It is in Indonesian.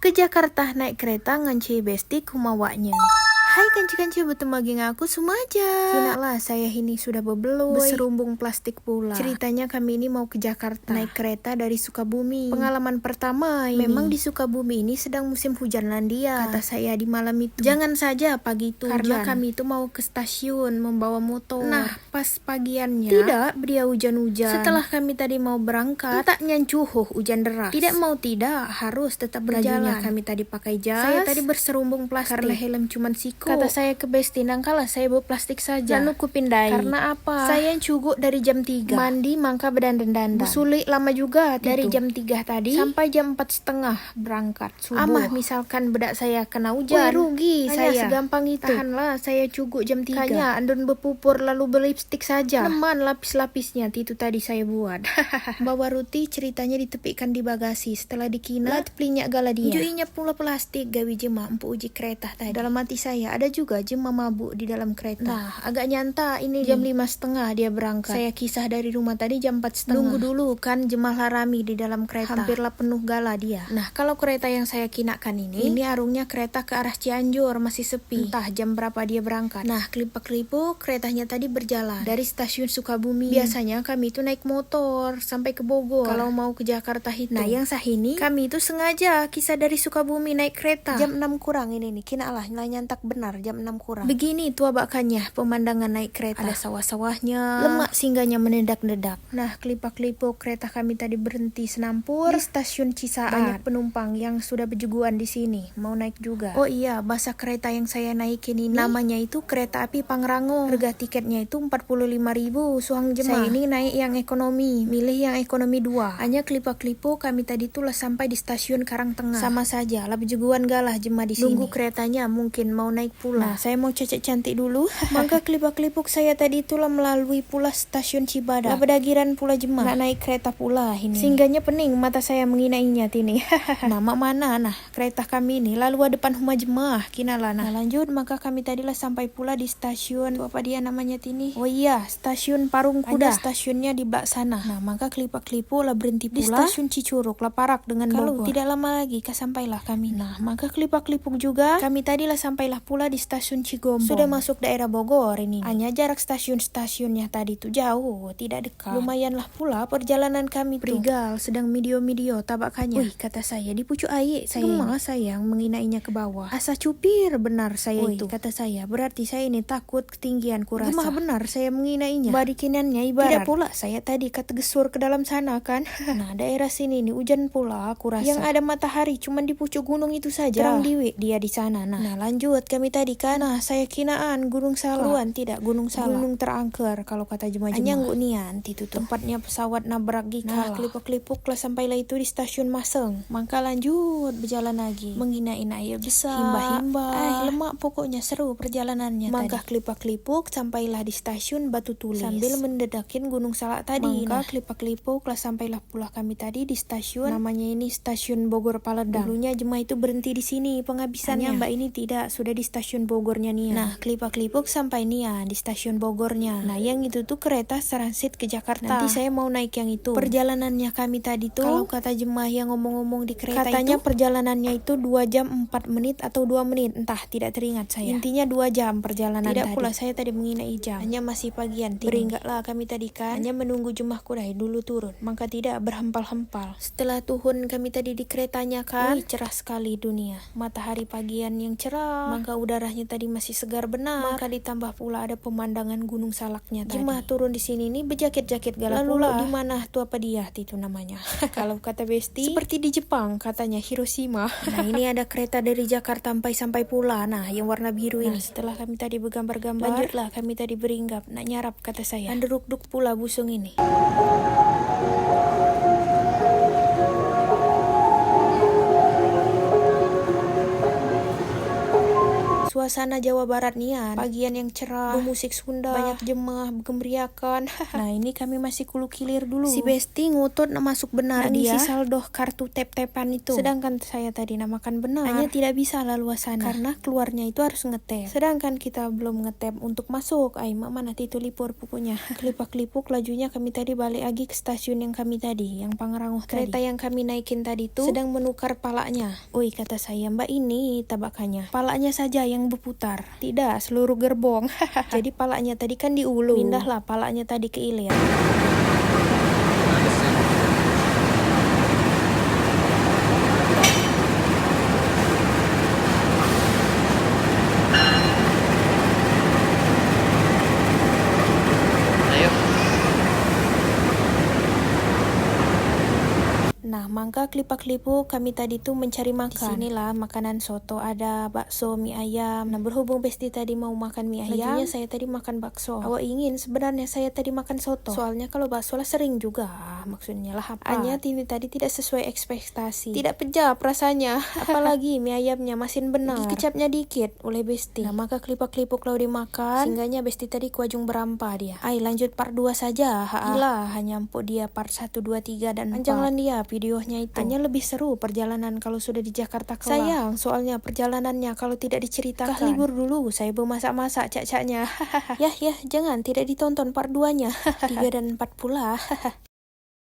Ke Jakarta naik kereta nganci besti kumawaknya. Hai kanci-kanci, bertemu lagi dengan aku Sumaja. Kina lah saya ini sudah bebeloy, berserumbung plastik pula. Ceritanya kami ini mau ke Jakarta, naik kereta dari Sukabumi. Pengalaman pertama ini. Memang di Sukabumi ini sedang musim hujan landia. Kata saya di malam itu, jangan saja pagi itu karena hujan. Kami itu mau ke stasiun membawa motor. Nah pas pagiannya tidak, dia hujan-hujan. Setelah kami tadi mau berangkat, tak nyancuhuh hujan deras. Tidak mau tidak, harus tetap berjalan. Kami tadi pakai jas. Saya tadi berserumbung plastik karena helm cuman siku. Kata saya ke Besti, nangkalah saya bawa plastik saja. Lalu kupindai. Karena apa? Saya cuguk dari jam 3. Mandi mangka berdandan-dandan. Busulik lama juga. Dari jam 3 tadi sampai jam 4:30 berangkat subuh. Amah misalkan bedak saya kena hujan. Rugi saya. Segampang itu. Tahanlah saya cuguk jam 3. Kanya andon berpupur lalu berlipstik saja. Leman lapis-lapisnya. Itu tadi saya buat. Bawa roti ceritanya ditepikan di bagasi. Setelah dikina plinyak gala dia. Juinya pula plastik gawi jema empu uji kereta tadi. Dalam hati saya ada juga jema mabuk di dalam kereta. Nah, agak nyanta ini jam 5:30 dia berangkat. Saya kisah dari rumah tadi jam 4:30. Nunggu dulu kan jemaah rami di dalam kereta. Hampirlah penuh gala dia. Nah, kalau kereta yang saya kinakan ini arungnya kereta ke arah Cianjur masih sepi. Entah jam berapa dia berangkat. Nah, kelipak-kelipuk keretanya tadi berjalan dari stasiun Sukabumi. Biasanya kami itu naik motor sampai ke Bogor kalau mau ke Jakarta itu. Nah, yang sah ini kami itu sengaja kisah dari Sukabumi naik kereta. Jam 6 kurang ini nih. Kina lah nyantak benar jam 6 kurang. Begini tua bakannya pemandangan naik kereta. Ada sawah-sawahnya, lemak singgahnya menedak-nedak. Nah, kelipak-kelipuk kereta kami tadi berhenti senampur di stasiun Cisaat. Banyak penumpang yang sudah berjuguan di sini mau naik juga. Oh iya, bahasa kereta yang saya naikin ini namanya itu kereta api Pangrango. Harga tiketnya itu 45.000 suang jemaah. Saya ini naik yang ekonomi, milih yang ekonomi 2. Hanya kelipak-kelipuk kami tadi tuh lah sampai di stasiun Karangtengah. Sama saja lah berjuguan galah jemaah di sini. Nunggu keretanya mungkin mau naik pula. Nah, saya mau cecek cantik dulu. Maka kelipak-kelipuk saya tadi itulah melalui pula stasiun Cibadak. Lah berdagiran pula jemaah. Nak naik kereta pula ini. Singgahnya pening mata saya menginainya tini. Nah, mak mana nah kereta kami ini lalu depan rumah jemaah kinalah. Nah, lanjut maka kami tadilah sampai pula di stasiun apa dia namanya tini? Oh iya, stasiun Parung Kuda. Hanya stasiunnya di belakang sana. Nah, maka kelipak-kelipuk lah berhenti pula di stasiun Cicurug lah parak dengan Bogor. Kalau tidak lama lagi sampailah kami. Nah, maka kelipak-kelipuk juga kami tadilah sampailah pula di stasiun Cigombong. Sudah masuk daerah Bogor ini. Hanya jarak stasiun-stasiunnya tadi tuh jauh, tidak dekat. Lumayanlah pula perjalanan kami tuh. Prigal sedang medio-medio tabakannya. Wih, kata saya di pucuk air saya. Gemah sayang menginainya ke bawah. Asa cupir benar saya itu. Kata saya, berarti saya ini takut ketinggian kurasa. Gemah benar saya menginainya. Barikinannya ibarat. Tidak pula saya tadi kata gesur ke dalam sana kan. Nah, daerah sini nih hujan pula kurasa. Yang ada matahari cuman di pucuk gunung itu saja. Terang diwi dia di sana. Nah, lanjut kami tadi kan. Nah, saya kinaan Gunung Salak. Keluan tidak Gunung Salak. Gunung terangker kalau kata jemaah-jemaah. Hanya nian itu tuh. Tempatnya pesawat nabrak gika. Nah, kelipuk-kelipuk lah sampailah itu di stasiun Maseng. Maka lanjut berjalan lagi. Menghinain air besar. Himba-himba. Lemak pokoknya seru perjalanannya. Maka kelipak-kelipuk sampailah di stasiun Batu Tulis. Sambil mendedakin Gunung Salak tadi. Maka kelipak-kelipuk lah sampailah pula kami tadi di stasiun namanya ini stasiun Bogor Paledang. Dulunya jemaah itu berhenti di sini penghabisannya. Mbak ini tidak sudah di stasiun Bogornya nih. Nah, kelipak-kelipuk sampai nih di stasiun Bogornya. Nah, yang itu tuh kereta transit ke Jakarta. Nanti saya mau naik yang itu. Perjalanannya kami tadi tuh kalau kata jemaah yang ngomong-ngomong di kereta katanya itu perjalanannya itu 2 jam 4 menit atau 2 menit. Entah, tidak teringat saya. Intinya 2 jam perjalanan tidak tadi. Pula saya tadi menginai jam. Hanya masih pagian. Beringatlah kami tadi kan. Hanya menunggu jemaah kurai dulu turun. Maka tidak berhempal-hempal. Setelah turun kami tadi di keretanya kan. Wih, cerah sekali dunia. Matahari pagian yang cerah. Maka udaranya tadi masih segar benar. Maka ditambah pula ada pemandangan Gunung Salaknya tadi. Jemaah turun di sini nih berjaket-jaket galau pula. Di mana tuh apa dia itu namanya? Kalau kata Besti seperti di Jepang katanya Hiroshima. Nah, ini ada kereta dari Jakarta sampai pula. Nah, yang warna biru ini. Setelah kami tadi bergambar-gambar, lanjutlah kami tadi beringgap. Nak nyarap kata saya. Anderuk-duk pula busung ini. suasana Jawa Barat nian. Bagian yang cerah, musik Sunda, banyak jemaah gembiriakan. Nah ini kami masih kilir dulu. Si Besti ngutut masuk benar dia. Si saldo kartu tap-tapan itu. Sedangkan saya tadi namakan benar. Hanya tidak bisa lah luasana. Karena keluarnya itu harus ngetap. Sedangkan kita belum ngetap untuk masuk. Ay, mana itu lipur pukunya. Kelipak-kelipuk lajunya kami tadi balik lagi ke stasiun yang kami tadi. Yang Pangrango tadi. Kereta yang kami naikin tadi tuh sedang menukar palanya. Oi kata saya, mbak ini tabakannya. Palanya saja yang berputar. Tidak, seluruh gerbong. Jadi palanya tadi kan di ulu. Pindahlah palanya tadi ke ilir. Nah, mangga kelipak-kelipuk kami tadi tuh mencari makan. Disinilah makanan soto ada, bakso, mie ayam. Nah, berhubung Besti tadi mau makan mie ayam, lajunya saya tadi makan bakso. Awak ingin sebenarnya saya tadi makan soto. Soalnya kalau bakso lah sering juga. Maksudnya lah apa? Hanya ini tadi tidak sesuai ekspektasi. Tidak pejap rasanya. Apalagi mie ayamnya masin benar. Kecapnya dikit oleh Besti. Nah, maka kelipak-kelipuk lau dimakan. Singgahnya Besti tadi kuajung berampa dia. Ay, lanjut part 2 saja. Gila, hanya empuk dia part 1, 2, 3, dan 4. Panjanglah dia videonya itu. Hanya lebih seru perjalanan kalau sudah di Jakarta kelak. Sayang, soalnya perjalanannya kalau tidak diceritakan. Kah libur dulu, saya bermasak-masak cak-caknya. Yah, jangan, tidak ditonton part 2-nya. 3 dan 4 pula.